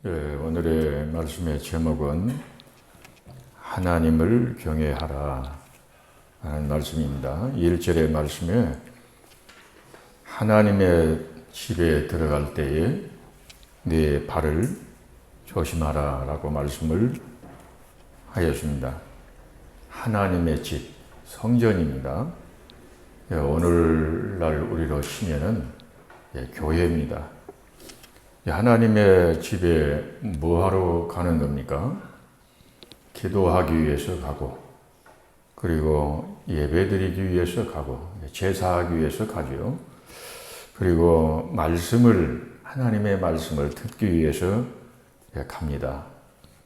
오늘의 말씀의 제목은 하나님을 경외하라 하는 말씀입니다. 1절의 말씀에 하나님의 집에 들어갈 때에 네 발을 조심하라 라고 말씀을 하였습니다. 하나님의 집, 성전입니다. 오늘날 우리로 치면은 교회입니다. 하나님의 집에 뭐하러 가는 겁니까? 기도하기 위해서 가고, 그리고 예배드리기 위해서 가고, 제사하기 위해서 가죠. 그리고 하나님의 말씀을 듣기 위해서 갑니다.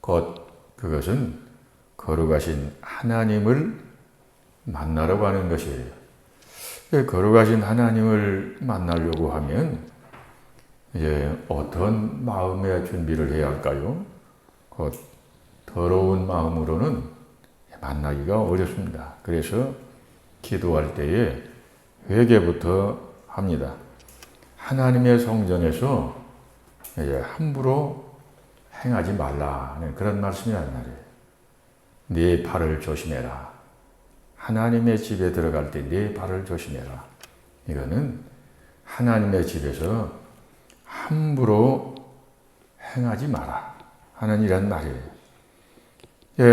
곧 그것은 거룩하신 하나님을 만나러 가는 것이에요. 거룩하신 하나님을 만나려고 하면 이제 어떤 마음의 준비를 해야 할까요? 곧 더러운 마음으로는 만나기가 어렵습니다. 그래서 기도할 때에 회개부터 합니다. 하나님의 성전에서 이제 함부로 행하지 말라는 그런 말씀이란 말이에요. 네 발을 조심해라. 하나님의 집에 들어갈 때 네 발을 조심해라. 이거는 하나님의 집에서 함부로 행하지 마라 하는 이란 말이에요.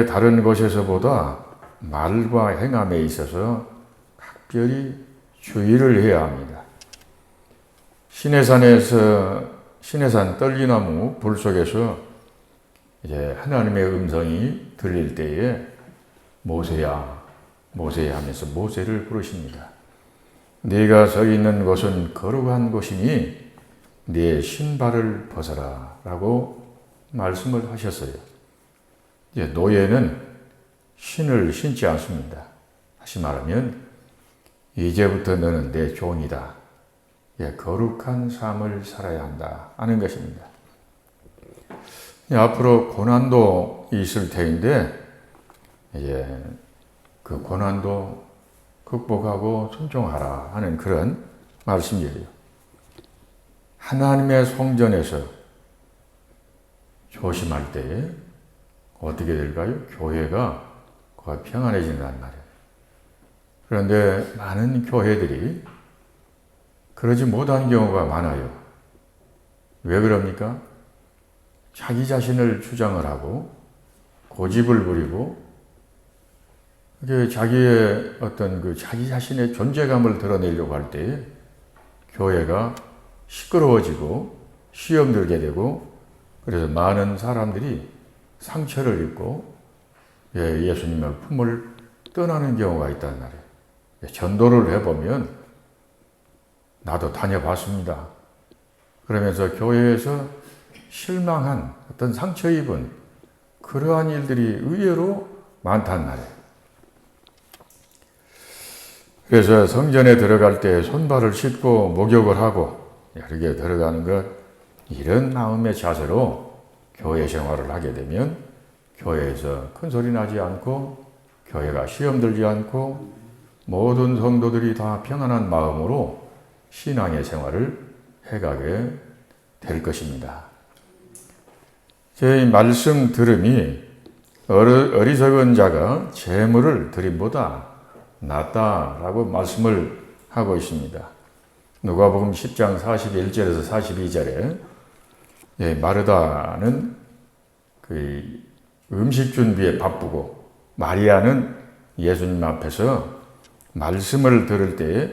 다른 곳에서보다 말과 행함에 있어서 각별히 주의를 해야 합니다. 시내산 떨기나무 불 속에서 이제 하나님의 음성이 들릴 때에 모세야, 모세야 하면서 모세를 부르십니다. 네가 서 있는 곳은 거룩한 곳이니 네 신발을 벗어라 라고 말씀을 하셨어요. 노예는 신을 신지 않습니다. 다시 말하면 이제부터 너는 내 종이다. 거룩한 삶을 살아야 한다 하는 것입니다. 앞으로 고난도 있을 터인데 이제 그 고난도 극복하고 순종하라 하는 그런 말씀이에요. 하나님의 성전에서 조심할 때에 어떻게 될까요? 교회가 거의 평안해진다는 말이에요. 그런데 많은 교회들이 그러지 못한 경우가 많아요. 왜 그럽니까? 자기 자신을 주장을 하고 고집을 부리고 자기의 어떤 자기 자신의 존재감을 드러내려고 할 때에 교회가 시끄러워지고 시험 들게 되고, 그래서 많은 사람들이 상처를 입고 예수님의 품을 떠나는 경우가 있단 말이에요. 전도를 해보면 나도 다녀봤습니다. 그러면서 교회에서 실망한 어떤 상처 입은 그러한 일들이 의외로 많단 말이에요. 그래서 성전에 들어갈 때 손발을 씻고 목욕을 하고 이렇게 들어가는 것, 이런 마음의 자세로 교회 생활을 하게 되면 교회에서 큰 소리 나지 않고 교회가 시험 들지 않고 모든 성도들이 다 평안한 마음으로 신앙의 생활을 해가게 될 것입니다. 제 말씀 들음이 어리석은 자가 재물을 드림보다 낫다라고 말씀을 하고 있습니다. 누가복음 10장 41절에서 42절에 마르다는 음식 준비에 바쁘고 마리아는 예수님 앞에서 말씀을 들을 때에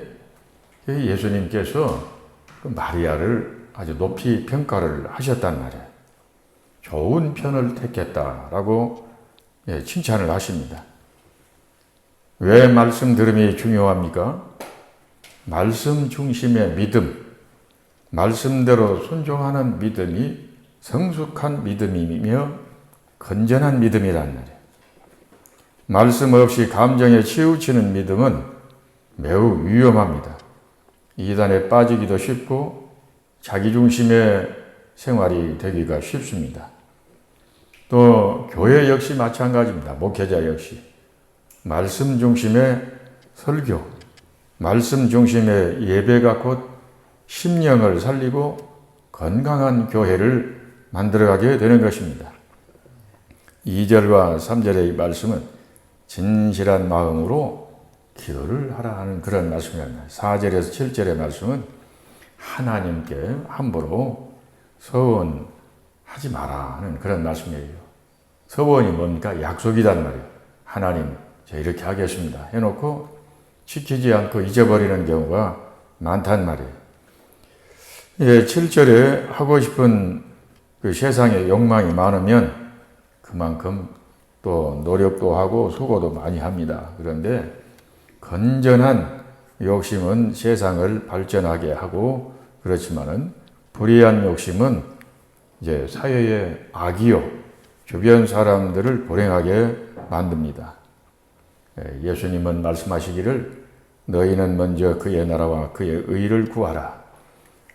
예수님께서 그 마리아를 아주 높이 평가를 하셨단 말이에요. 좋은 편을 택했다라고 칭찬을 하십니다. 왜 말씀 들음이 중요합니까? 말씀 중심의 믿음, 말씀대로 순종하는 믿음이 성숙한 믿음이며 건전한 믿음이란 말이에요. 말씀 없이 감정에 치우치는 믿음은 매우 위험합니다. 이단에 빠지기도 쉽고 자기 중심의 생활이 되기가 쉽습니다. 또 교회 역시 마찬가지입니다. 목회자 역시 말씀 중심의 설교, 말씀 중심의 예배가 곧 심령을 살리고 건강한 교회를 만들어가게 되는 것입니다. 2절과 3절의 말씀은 진실한 마음으로 기도를 하라 하는 그런 말씀입니다. 4절에서 7절의 말씀은 하나님께 함부로 서원하지 마라 하는 그런 말씀이에요. 서원이 뭡니까? 약속이란 말이에요. 하나님, 저 이렇게 하겠습니다 해놓고 지키지 않고 잊어버리는 경우가 많단 말이에요. 7절에 하고 싶은 그 세상의 욕망이 많으면 그만큼 또 노력도 하고 수고도 많이 합니다. 그런데 건전한 욕심은 세상을 발전하게 하고 그렇지만은 불의한 욕심은 이제 사회의 악이요 주변 사람들을 불행하게 만듭니다. 예수님은 말씀하시기를 너희는 먼저 그의 나라와 그의 의를 구하라.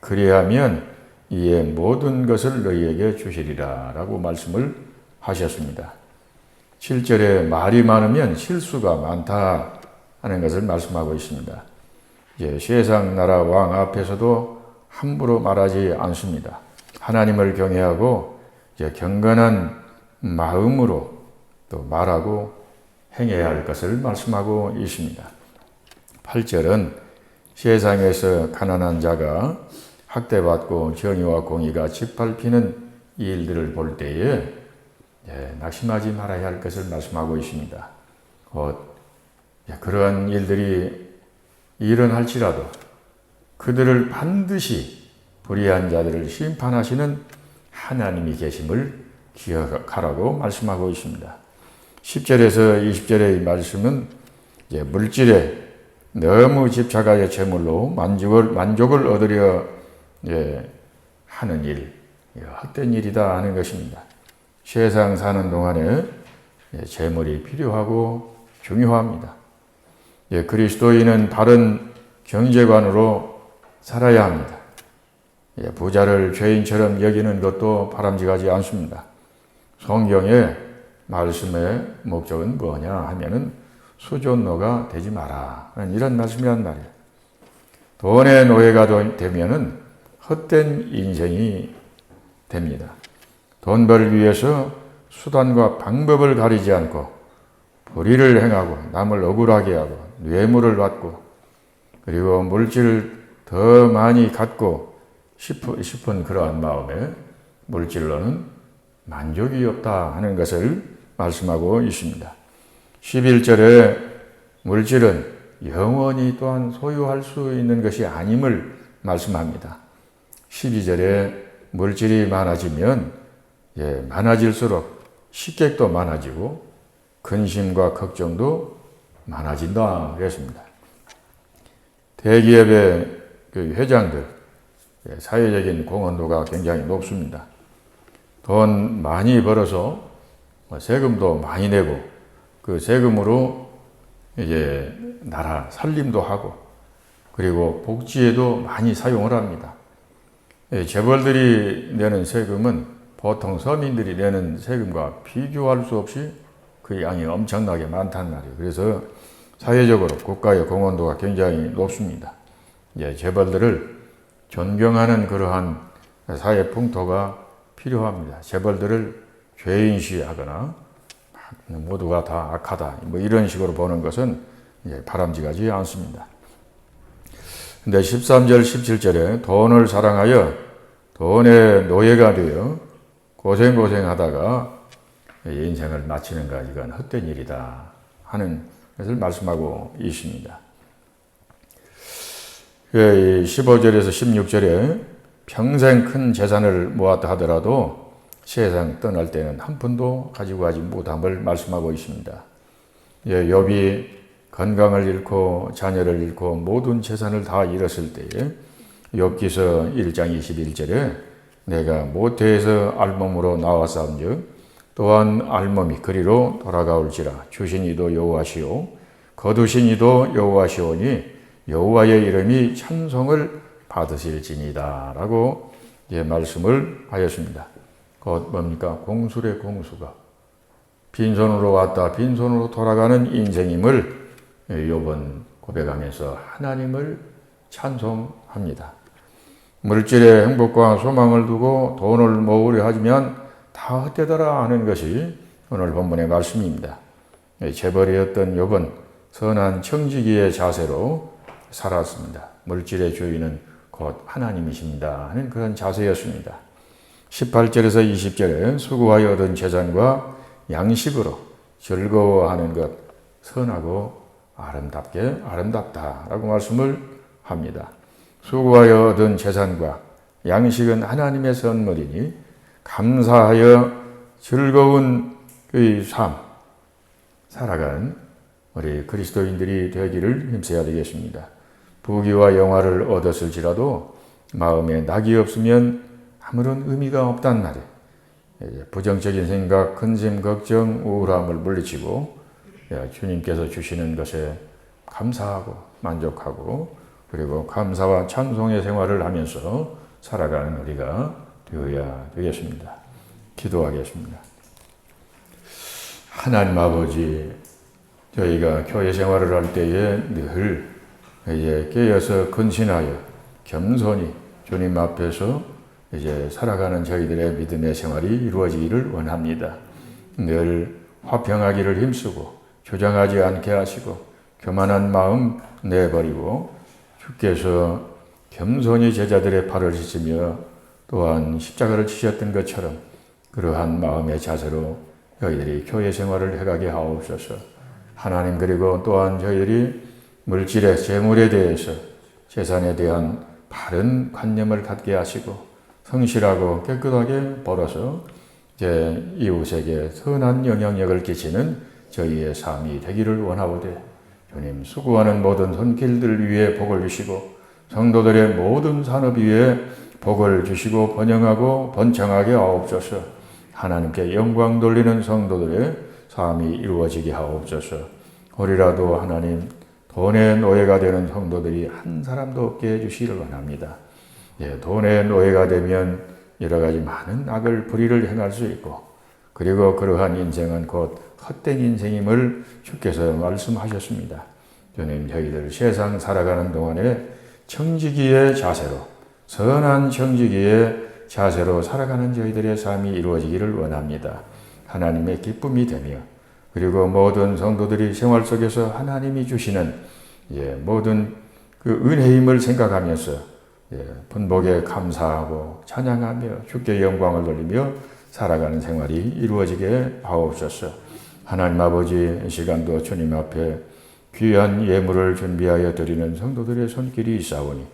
그리하면 이에 모든 것을 너희에게 주시리라 라고 말씀을 하셨습니다. 7절에 말이 많으면 실수가 많다 하는 것을 말씀하고 있습니다. 이제 세상 나라 왕 앞에서도 함부로 말하지 않습니다. 하나님을 경외하고 이제 경건한 마음으로 또 말하고 행해야 할 것을 말씀하고 있습니다. 8절은 세상에서 가난한 자가 학대받고 정의와 공의가 짓밟히는 일들을 볼 때에 낙심하지 말아야 할 것을 말씀하고 있습니다. 그러한 일들이 일어날지라도 그들을 반드시 불의한 자들을 심판하시는 하나님이 계심을 기억하라고 말씀하고 있습니다. 10절에서 20절의 말씀은 이제 물질에 너무 집착하여 재물로 만족을 얻으려 하는 일, 헛된 일이다 하는 것입니다. 세상 사는 동안에 재물이 필요하고 중요합니다. 그리스도인은 바른 경제관으로 살아야 합니다. 부자를 죄인처럼 여기는 것도 바람직하지 않습니다. 성경의 말씀의 목적은 뭐냐 하면은 수존노가 되지 마라 이런 말씀이란 말이에요. 돈의 노예가 되면은 헛된 인생이 됩니다. 돈 벌기 위해서 수단과 방법을 가리지 않고 불의를 행하고 남을 억울하게 하고 뇌물을 받고 그리고 물질을 더 많이 갖고 싶은 그러한 마음에 물질로는 만족이 없다 하는 것을 말씀하고 있습니다. 11절에 물질은 영원히 또한 소유할 수 있는 것이 아님을 말씀합니다. 12절에 물질이 많아지면 많아질수록 식객도 많아지고 근심과 걱정도 많아진다 그랬습니다. 대기업의 그 회장들 사회적인 공헌도가 굉장히 높습니다. 돈 많이 벌어서 세금도 많이 내고 그 세금으로 이제 나라 살림도 하고 그리고 복지에도 많이 사용을 합니다. 재벌들이 내는 세금은 보통 서민들이 내는 세금과 비교할 수 없이 그 양이 엄청나게 많단 말이에요. 그래서 사회적으로 국가의 공헌도가 굉장히 높습니다. 재벌들을 존경하는 그러한 사회 풍토가 필요합니다. 재벌들을 죄인시하거나 모두가 다 악하다 이런 식으로 보는 것은 바람직하지 않습니다. 근데 13절 17절에 돈을 사랑하여 돈의 노예가 되어 고생하다가 인생을 마치는 것 이건 헛된 일이다 하는 것을 말씀하고 있습니다. 15절에서 16절에 평생 큰 재산을 모았다 하더라도 세상 떠날 때는 한 푼도 가지고 가지 못함을 말씀하고 있습니다. 욥이 건강을 잃고 자녀를 잃고 모든 재산을 다 잃었을 때에 욥기서 1장 21절에 내가 모태에서 알몸으로 나왔사온즉 또한 알몸이 그리로 돌아가올지라 주신 이도 여호와시오 거두신 이도 여호와시오니 여호와의 이름이 찬송을 받으실지니다 라고 말씀을 하였습니다. 곧 뭡니까? 공술의 공수가 빈손으로 왔다 빈손으로 돌아가는 인생임을 욥은 고백하면서 하나님을 찬송합니다. 물질의 행복과 소망을 두고 돈을 모으려 하지만 다 헛되더라 하는 것이 오늘 본문의 말씀입니다. 재벌이었던 욥은 선한 청지기의 자세로 살았습니다. 물질의 주인은 곧 하나님이십니다 하는 그런 자세였습니다. 18절에서 20절에 수고하여 얻은 재산과 양식으로 즐거워하는 것 선하고 아름답다라고 말씀을 합니다. 수고하여 얻은 재산과 양식은 하나님의 선물이니 감사하여 즐거운 그 삶 살아가는 우리 그리스도인들이 되기를 힘써야 되겠습니다. 부귀와 영화를 얻었을지라도 마음에 낙이 없으면 아무런 의미가 없단 말이에요. 부정적인 생각, 근심, 걱정, 우울함을 물리치고 주님께서 주시는 것에 감사하고 만족하고 그리고 감사와 찬송의 생활을 하면서 살아가는 우리가 되어야 되겠습니다. 기도하겠습니다. 하나님 아버지, 저희가 교회 생활을 할 때에 늘 깨어서 근신하여 겸손히 주님 앞에서 살아가는 저희들의 믿음의 생활이 이루어지기를 원합니다. 늘 화평하기를 힘쓰고 주장하지 않게 하시고 교만한 마음 내버리고 주께서 겸손히 제자들의 발을 씻으며 또한 십자가를 지셨던 것처럼 그러한 마음의 자세로 저희들이 교회 생활을 해가게 하옵소서. 하나님, 그리고 또한 저희들이 물질의 재물에 대해서 재산에 대한 바른 관념을 갖게 하시고 성실하고 깨끗하게 벌어서 이웃에게 선한 영향력을 끼치는 저희의 삶이 되기를 원하오되 주님, 수고하는 모든 손길들 위에 복을 주시고 성도들의 모든 산업 위에 복을 주시고 번영하고 번창하게 하옵소서. 하나님께 영광 돌리는 성도들의 삶이 이루어지게 하옵소서. 우리라도 하나님 돈의 노예가 되는 성도들이 한 사람도 없게 해주시기를 원합니다. 돈의 노예가 되면 여러 가지 많은 악을 불의를 행할 수 있고 그리고 그러한 인생은 곧 헛된 인생임을 주께서 말씀하셨습니다. 주님, 저희들 세상 살아가는 동안에 청지기의 자세로 선한 청지기의 자세로 살아가는 저희들의 삶이 이루어지기를 원합니다. 하나님의 기쁨이 되며 그리고 모든 성도들이 생활 속에서 하나님이 주시는 모든 그 은혜임을 생각하면서 분복에 감사하고 찬양하며 주께 영광을 돌리며 살아가는 생활이 이루어지게 하옵소서. 하나님 아버지, 이 시간도 주님 앞에 귀한 예물을 준비하여 드리는 성도들의 손길이 있사오니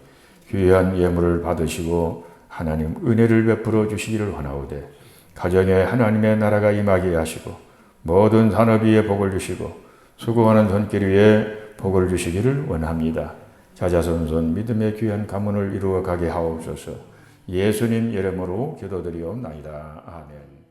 귀한 예물을 받으시고 하나님 은혜를 베풀어 주시기를 원하오되 가정에 하나님의 나라가 임하게 하시고 모든 산업 위에 복을 주시고 수고하는 손길 위에 복을 주시기를 원합니다. 자자손손 믿음의 귀한 가문을 이루어 가게 하옵소서. 예수님 이름으로 기도드리옵나이다. 아멘.